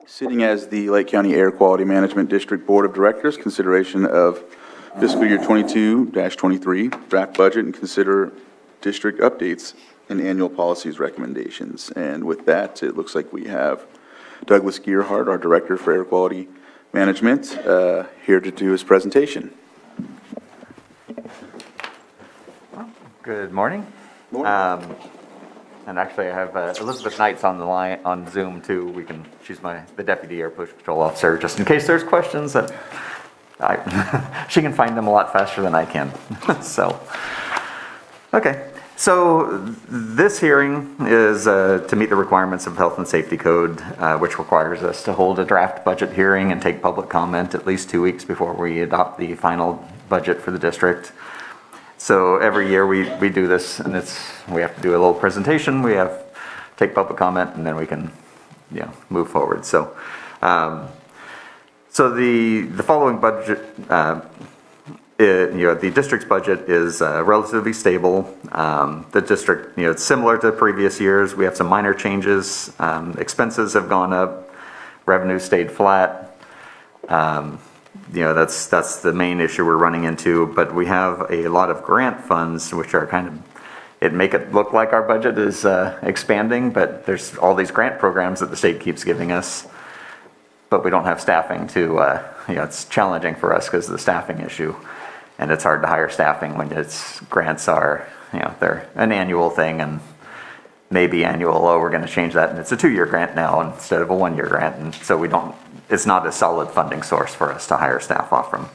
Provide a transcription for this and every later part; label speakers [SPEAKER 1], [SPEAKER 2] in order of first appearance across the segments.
[SPEAKER 1] Sitting as the Lake County Air Quality Management District Board of Directors, consideration of fiscal year 22-23 draft budget and consider district updates and annual policies recommendations. And with that, it looks like we have Douglas Gearhart, our Director for Air Quality Management, here to do his presentation.
[SPEAKER 2] Good morning. And actually, I have Elizabeth Knight's on the line on Zoom too. She's the Deputy Air Pollution Control Officer, just in case there's questions that she can find them a lot faster than I can. So, okay. So this hearing is to meet the requirements of Health and Safety Code, which requires us to hold a draft budget hearing and take public comment at least 2 weeks before we adopt the final budget for the district. So every year we do this, and we have to do a little presentation. We have take public comment, and then we can move forward. So so the following budget, the district's budget is relatively stable. The district, it's similar to previous years. We have some minor changes. Expenses have gone up. Revenue stayed flat. That's the main issue we're running into, but we have a lot of grant funds, which are make it look like our budget is expanding, but there's all these grant programs that the state keeps giving us, but we don't have staffing to, it's challenging for us because of the staffing issue, and it's hard to hire staffing when grants are, they're an annual thing, and maybe annual, we're going to change that, and it's a 2-year grant now instead of a 1-year grant, and so it's not a solid funding source for us to hire staff off from.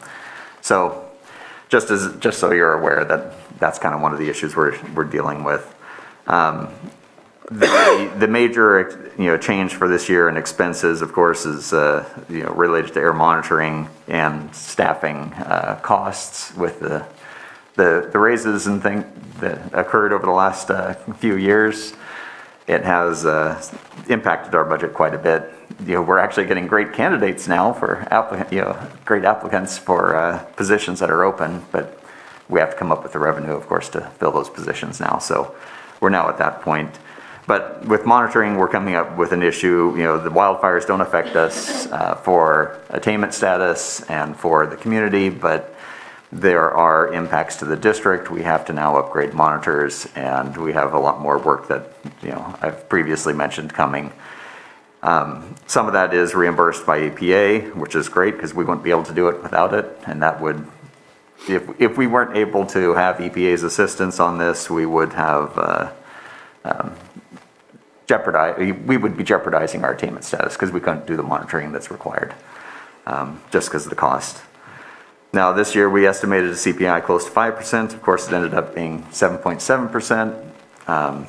[SPEAKER 2] So just so you're aware that's kind of one of the issues we're dealing with. The major change for this year in expenses, of course, is related to air monitoring and staffing costs with the raises and things that occurred over the last few years. It has impacted our budget quite a bit. We're actually getting great candidates now for great applicants for positions that are open, but we have to come up with the revenue, of course, to fill those positions now. So we're now at that point. But with monitoring, we're coming up with an issue. The wildfires don't affect us for attainment status and for the community, but there are impacts to the district. We have to now upgrade monitors, and we have a lot more work that I've previously mentioned coming. Some of that is reimbursed by EPA, which is great because we wouldn't be able to do it without it, and that would, if we weren't able to have EPA's assistance on this, we would have we would be jeopardizing our attainment status because we couldn't do the monitoring that's required just because of the cost. Now this year we estimated a CPI close to 5%. Of course it ended up being 7.7%.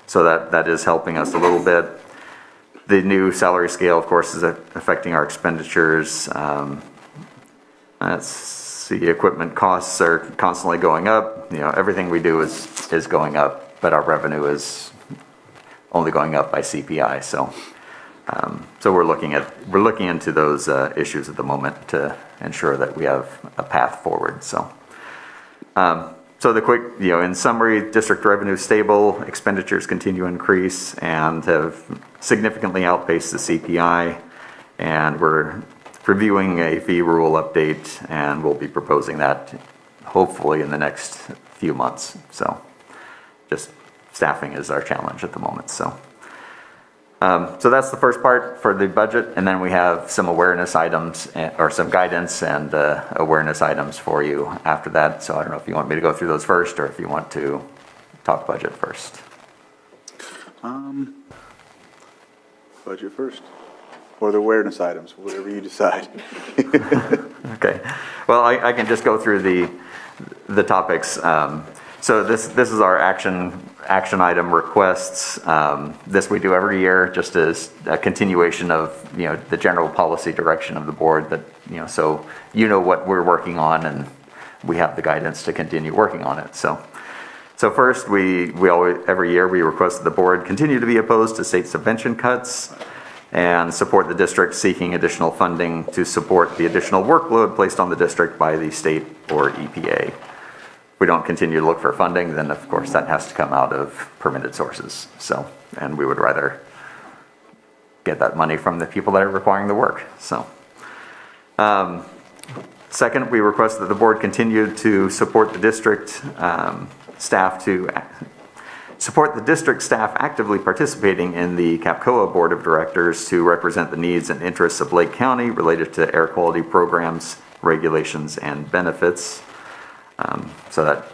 [SPEAKER 2] So that is helping us a little bit. The new salary scale, of course, is affecting our expenditures. Let's see, equipment costs are constantly going up. Everything we do is going up, but our revenue is only going up by CPI. So we're looking into those issues at the moment to ensure that we have a path forward. So the quick, in summary, district revenue is stable, expenditures continue to increase and have significantly outpaced the CPI, and we're reviewing a fee rule update, and we'll be proposing that hopefully in the next few months. So just staffing is our challenge at the moment. So that's the first part for the budget, and then we have some awareness items or some guidance and awareness items for you after that. So I don't know if you want me to go through those first or if you want to talk budget first.
[SPEAKER 1] Budget first, or the awareness items, whatever you decide.
[SPEAKER 2] Okay. Well, I can just go through the topics. So this is our action item requests. This we do every year, just as a continuation of the general policy direction of the board. That so what we're working on, and we have the guidance to continue working on it. So first, we always every year we request that the board continue to be opposed to state subvention cuts and support the district seeking additional funding to support the additional workload placed on the district by the state or EPA. If we don't continue to look for funding, then of course that has to come out of permitted sources. So, and we would rather get that money from the people that are requiring the work. So, second, we request that the board continue to support the district staff actively participating in the CAPCOA Board of Directors to represent the needs and interests of Lake County related to air quality programs, regulations, and benefits. So that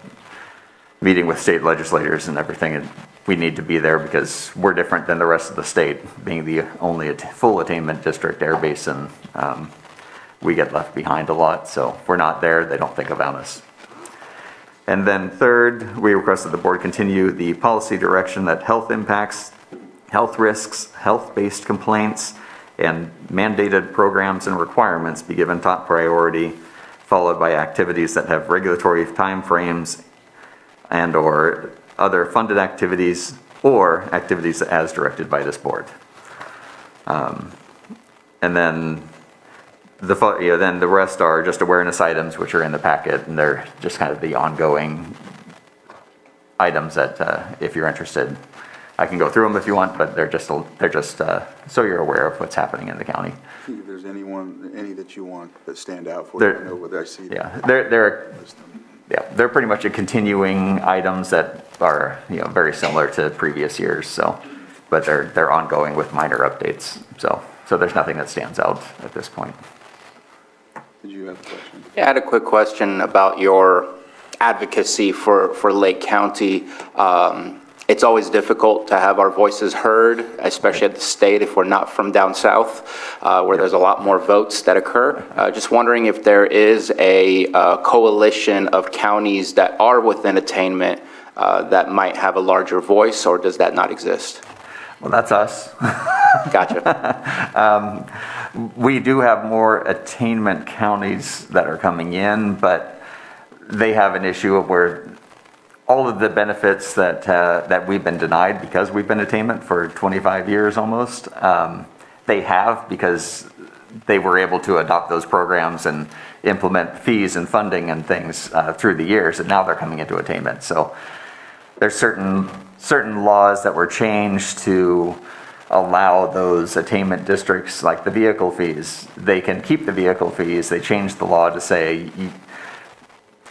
[SPEAKER 2] meeting with state legislators and everything, we need to be there because we're different than the rest of the state, being the only full attainment district air basin. We get left behind a lot, so if we're not there, they don't think about us. And then third, we request that the board continue the policy direction that health impacts, health risks, health-based complaints, and mandated programs and requirements be given top priority, followed by activities that have regulatory timeframes and or other funded activities or activities as directed by this board. And then then the rest are just awareness items, which are in the packet, and they're just kind of the ongoing items that, if you're interested, I can go through them if you want, but they're just so you're aware of what's happening in the county.
[SPEAKER 1] If there's any that you want that stand out for you, I know whether I see them.
[SPEAKER 2] Yeah, they're pretty much a continuing items that are very similar to previous years. So, but they're ongoing with minor updates. So there's nothing that stands out at this point.
[SPEAKER 1] Did you have a question?
[SPEAKER 3] Yeah, I had a quick question about your advocacy for Lake County. It's always difficult to have our voices heard, especially at the state if we're not from down south, where there's a lot more votes that occur. Just wondering if there is a coalition of counties that are within attainment that might have a larger voice, or does that not exist?
[SPEAKER 2] Well, that's us.
[SPEAKER 3] Gotcha.
[SPEAKER 2] We do have more attainment counties that are coming in, but they have an issue of where all of the benefits that we've been denied because we've been attainment for 25 years almost, they have because they were able to adopt those programs and implement fees and funding and things through the years, and now they're coming into attainment. So there's certain laws that were changed to allow those attainment districts, like the vehicle fees. They can keep the vehicle fees. They changed the law to say you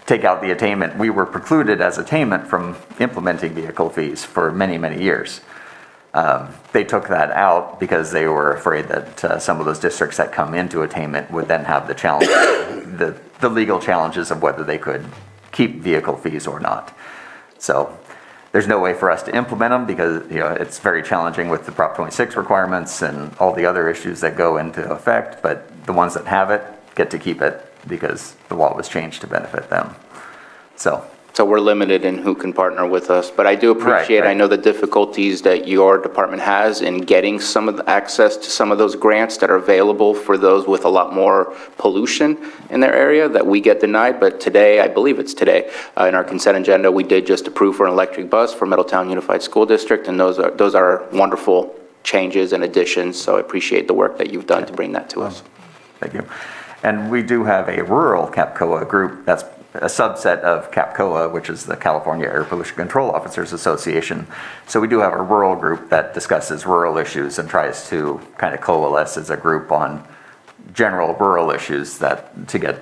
[SPEAKER 2] take out the attainment. We were precluded as attainment from implementing vehicle fees for many, many years. They took that out because they were afraid that some of those districts that come into attainment would then have the challenge, the legal challenges of whether they could keep vehicle fees or not. So there's no way for us to implement them because it's very challenging with the Prop 26 requirements and all the other issues that go into effect, but the ones that have it get to keep it because the law was changed to benefit them. So we're limited in who can partner with us, but I do appreciate, right. I know the difficulties that your department has in getting some of the access to some of those grants that are available for those with a lot more pollution in their area that we get denied. But today, I believe it's today, in our consent agenda, we did just approve for an electric bus for Middletown Unified School District, and those are wonderful changes and additions. So I appreciate the work that you've done to bring that to us. Thank you. And we do have a rural CAPCOA group that's a subset of CAPCOA, which is the California Air Pollution Control Officers Association. So we do have a rural group that discusses rural issues and tries to kind of coalesce as a group on general rural issues that to get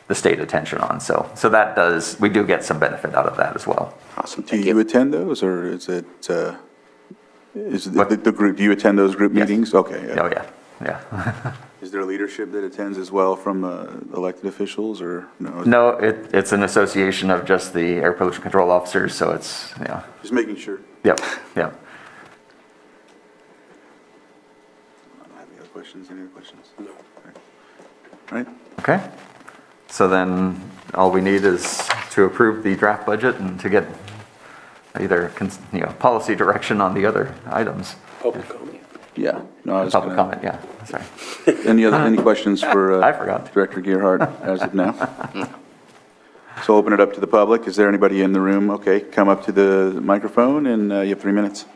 [SPEAKER 2] the state attention on. So that we do get some benefit out of that as well.
[SPEAKER 3] Awesome.
[SPEAKER 1] Do you attend those, or is it the group? Do you attend those group meetings? Okay. Yeah.
[SPEAKER 2] Oh yeah.
[SPEAKER 1] Is there leadership that attends as well from elected officials, or no?
[SPEAKER 2] No, it's an association of just the air pollution control officers, so it's,
[SPEAKER 1] Just making sure.
[SPEAKER 2] Yep.
[SPEAKER 1] I don't have any other questions? Any other questions? No. All right.
[SPEAKER 2] Okay. So then all we need is to approve the draft budget and to get either, policy direction on the other items.
[SPEAKER 4] Public comment.
[SPEAKER 1] Yeah. No, I was
[SPEAKER 2] Public comment, yeah. Sorry.
[SPEAKER 1] Any questions for
[SPEAKER 2] I forgot.
[SPEAKER 1] Director Gerhardt as of now? So open it up to the public. Is there anybody in the room? Okay, come up to the microphone, and you have 3 minutes.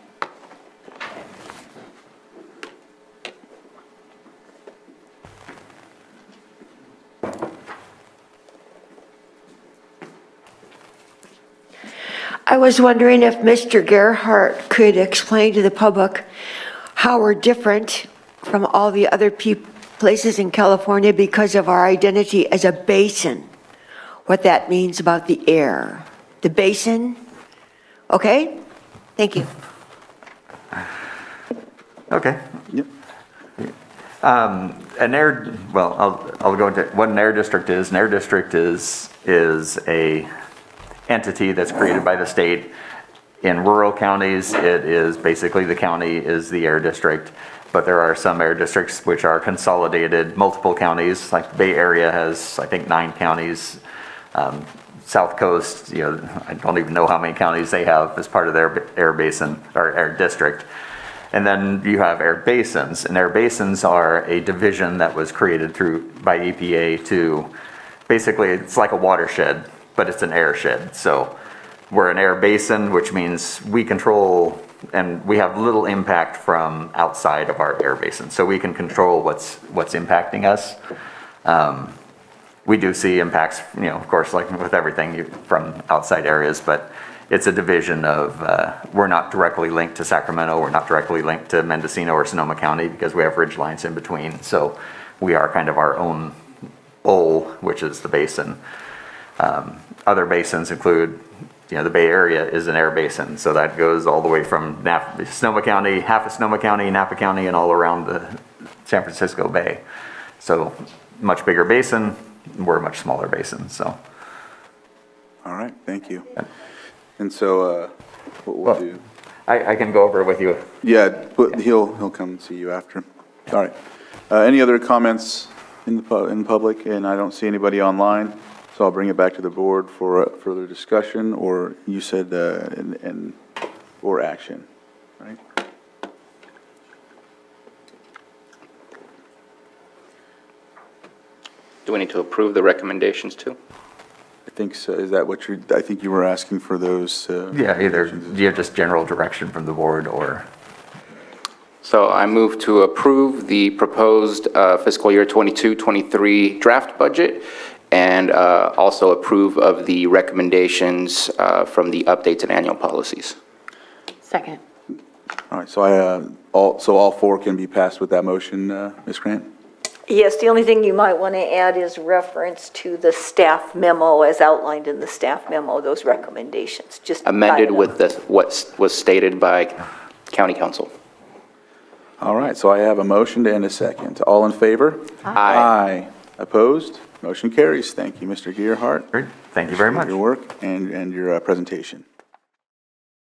[SPEAKER 5] I was wondering if Mr. Gerhardt could explain to the public how we're different
[SPEAKER 4] from all the other places in California because of our identity as a basin, what that means about the air. The basin, okay? Thank you.
[SPEAKER 2] Okay.
[SPEAKER 1] Yep.
[SPEAKER 2] I'll go into what an air district is. An air district is a entity that's created by the state. In rural counties, it is basically the county is the air district, but there are some air districts which are consolidated, multiple counties, like the Bay Area has, I think, 9 counties. South Coast, I don't even know how many counties they have as part of their air basin or air district. And then you have air basins, and air basins are a division that was created by EPA to, basically, it's like a watershed, but it's an airshed. So we're an air basin, which means we control, and we have little impact from outside of our air basin. So we can control what's impacting us. We do see impacts, of course, like with everything from outside areas, but it's a division of, we're not directly linked to Sacramento, we're not directly linked to Mendocino or Sonoma County because we have ridge lines in between. So we are kind of our own bowl, which is the basin. Other basins include, the Bay Area is an air basin. So that goes all the way from Sonoma County, half of Sonoma County, Napa County, and all around the San Francisco Bay. So much bigger basin, we're a much smaller basin, so.
[SPEAKER 1] All right, thank you. And so what we'll do.
[SPEAKER 2] I can go over it with you.
[SPEAKER 1] Yeah, but he'll come and see you after. All right. Any other comments in public? And I don't see anybody online, so I'll bring it back to the board for further discussion, or you said or action, right?
[SPEAKER 3] Do we need to approve the recommendations too?
[SPEAKER 1] I think so. Is that what I think you were asking for those?
[SPEAKER 2] Yeah, either just general direction from the board or.
[SPEAKER 3] So I move to approve the proposed fiscal year 22-23 draft budget and also approve of the recommendations from the updates and annual policies.
[SPEAKER 4] Second.
[SPEAKER 1] All right, so all 4 can be passed with that motion, Ms. Grant?
[SPEAKER 5] Yes, the only thing you might want to add is reference to the staff memo as outlined in the staff memo, those recommendations. Just
[SPEAKER 3] Amended with what was stated by County Council.
[SPEAKER 1] All right, so I have a motion and a second. All in favor?
[SPEAKER 3] Aye.
[SPEAKER 1] Opposed? Motion carries. Thank you, Mr. Gearhart.
[SPEAKER 2] Great. Thank you very much.
[SPEAKER 1] For your work and your presentation.